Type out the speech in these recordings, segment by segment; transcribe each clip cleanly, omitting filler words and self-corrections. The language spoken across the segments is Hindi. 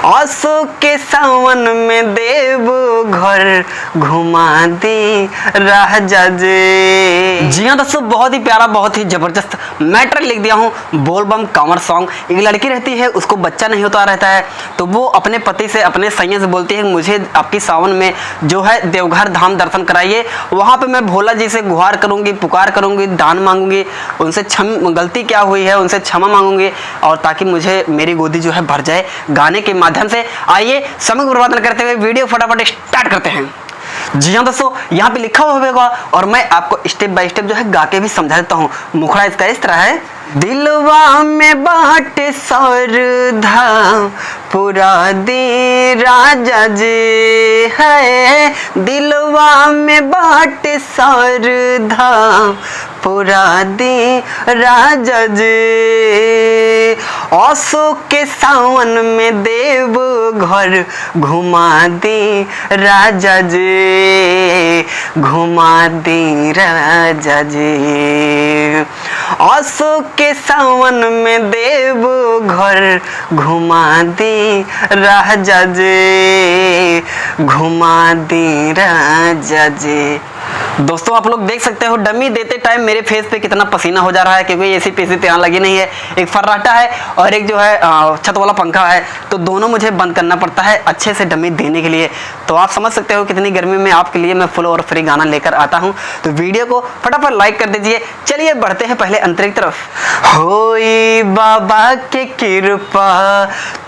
आंसू के सावन में देव घर घुमा दी राजा जी। जी हाँ दोस्तों, बहुत ही प्यारा, बहुत ही जबरदस्त मैटर लिख दिया हूँ। बोल बम कांवर सॉन्ग। एक लड़की रहती है, उसको बच्चा नहीं होता रहता है, तो वो अपने पति से, अपने सैया से बोलती है मुझे आपकी सावन में जो है देवघर धाम दर्शन कराइए, वहाँ पे मैं भोला जी से गुहार करूँगी, पुकार करूँगी, दान मांगूंगी, उनसे गलती क्या हुई है उनसे क्षमा मांगूंगी, और ताकि मुझे मेरी गोदी जो है भर जाए गाने के माध्यम से। आइए समय बर्बाद न करते हुए वीडियो फटाफट स्टार्ट करते हैं। जी हाँ दोस्तों, यहाँ पे लिखा हुआ होगा और मैं आपको स्टेप बाय स्टेप जो है गा के भी समझा देता हूँ। मुखड़ा इसका इस तरह है। दिलवा में बाटे श्रद्धा पूरा दी राजा जी है, दिलवा में बाटे श्रद्धा पूरा दी राजा जी। आंसू के सावन में देव घर घुमा दी राजा जी, घुमा दी राजा जी। आंसू के सावन में देव घर घुमा दी राजा जी, घुमा दी राजा जी। दोस्तों आप लोग देख सकते हो डमी देते टाइम मेरे फेस पे कितना पसीना हो जा रहा है, क्योंकि एसी पेसी तो यहाँ लगी नहीं है, एक फर्राटा है और एक जो है छत वाला पंखा है, तो दोनों मुझे बंद करना पड़ता है अच्छे से डमी देने के लिए। तो आप समझ सकते हो कितनी गर्मी में आपके लिए मैं फुल और फ्री गाना लेकर आता हूँ। तो वीडियो को फटाफट लाइक कर दीजिए। चलिए बढ़ते हैं पहले अंतरिक तरफ। होई बाबा के कृपा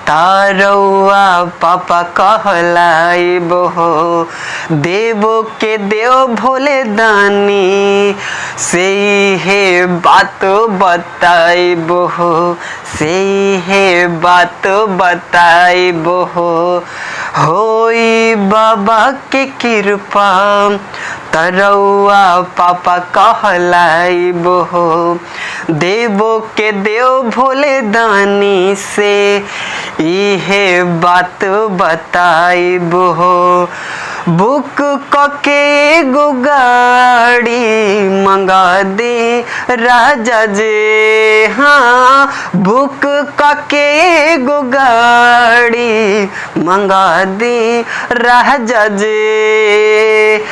तारौआ पापा कहलाइब हो, देवो के देव भोले दानी से है बात बताइब हो, से है बात बताइब हो। होई बाबा के कृपा तरौआ पापा कहलाइब हो, देवो के देव भोले दानी से इहे बात बताइब हो। बुक कके एगो गाड़ी मंगा दे राजा जी, हाँ बुक कके एगो गाड़ी मंगा दे राजा जी।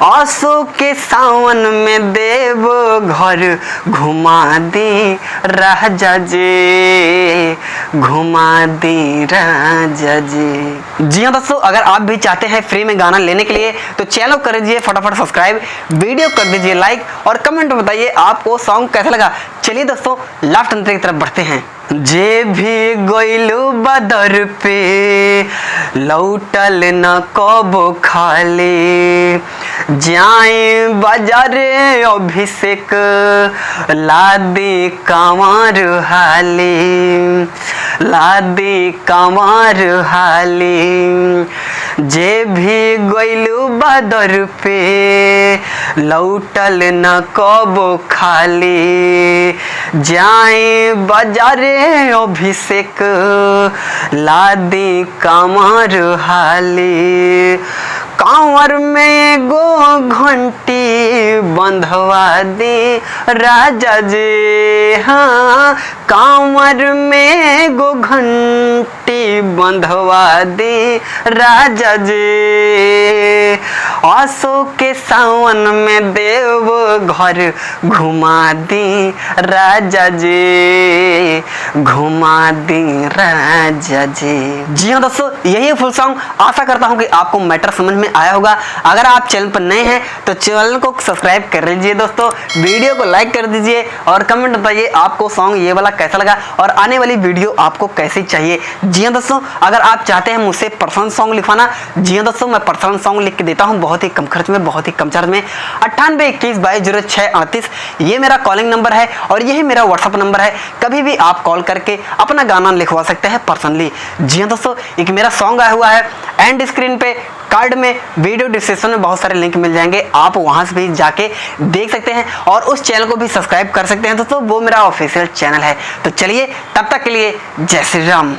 आंसू के सावन में देव घर घुमा दी राजा जी, घुमा दी राजा जी। जी हाँ दोस्तों, अगर आप भी चाहते हैं फ्री में गाना लेने के लिए तो चैनल कर दीजिए फटाफट सब्सक्राइब, वीडियो कर दीजिए लाइक और कमेंट में बताइए आपको सॉन्ग कैसा लगा। चलिए दोस्तों लास्ट अंतर की तरफ बढ़ते हैं। जे भी गइलू बदर पे लौटल न कबो खाली, जाए बाजारे अभिषेक लादी कांवर हाली, लादी कांवर हाली। जे भी गइलू बदर पे लौटल न कबो खाली, जाए बाजारे अभिषेक लादी कांवर हाली। कांवर में गो घंटी बंधवा दे राजा जी, हाँ कांवर में गो घंटी बंधवा दे राजा जी। आंसू के सावन में देव घर घुमा दी राजा जी, घुमा दी राजा जी। जी हाँ दोस्तों, यही फुल सॉन्ग। आशा करता हूँ कि आपको मैटर समझ में आया होगा। अगर आप चैनल पर नए हैं तो चैनल को सब्सक्राइब कर लीजिए दोस्तों, वीडियो को लाइक कर दीजिए और कमेंट बताइए आपको सॉन्ग ये वाला कैसा लगा और आने वाली वीडियो आपको कैसी चाहिए। जी हाँ दोस्तों, अगर आप चाहते हैं मुझसे पर्सनल सॉन्ग लिखवाना, जी हाँ दोस्तों मैं पर्सनल सॉन्ग लिख के देता हूँ बहुत ही कम खर्च में, बहुत ही कम चार्ज में। 9821220638 ये मेरा कॉलिंग नंबर है और यही मेरा व्हाट्सअप नंबर है। कभी भी आप कॉल करके अपना गाना लिखवा सकते हैं पर्सनली। जी हाँ दोस्तों, एक मेरा सॉन्ग आया हुआ है, एंड स्क्रीन पे कार्ड में वीडियो डिस्क्रिप्शन में बहुत सारे लिंक मिल जाएंगे, आप वहां से भी जाके देख सकते हैं और उस चैनल को भी सब्सक्राइब कर सकते हैं दोस्तों, वो मेरा ऑफिशियल चैनल है। तो चलिए तब तक के लिए जय श्री राम।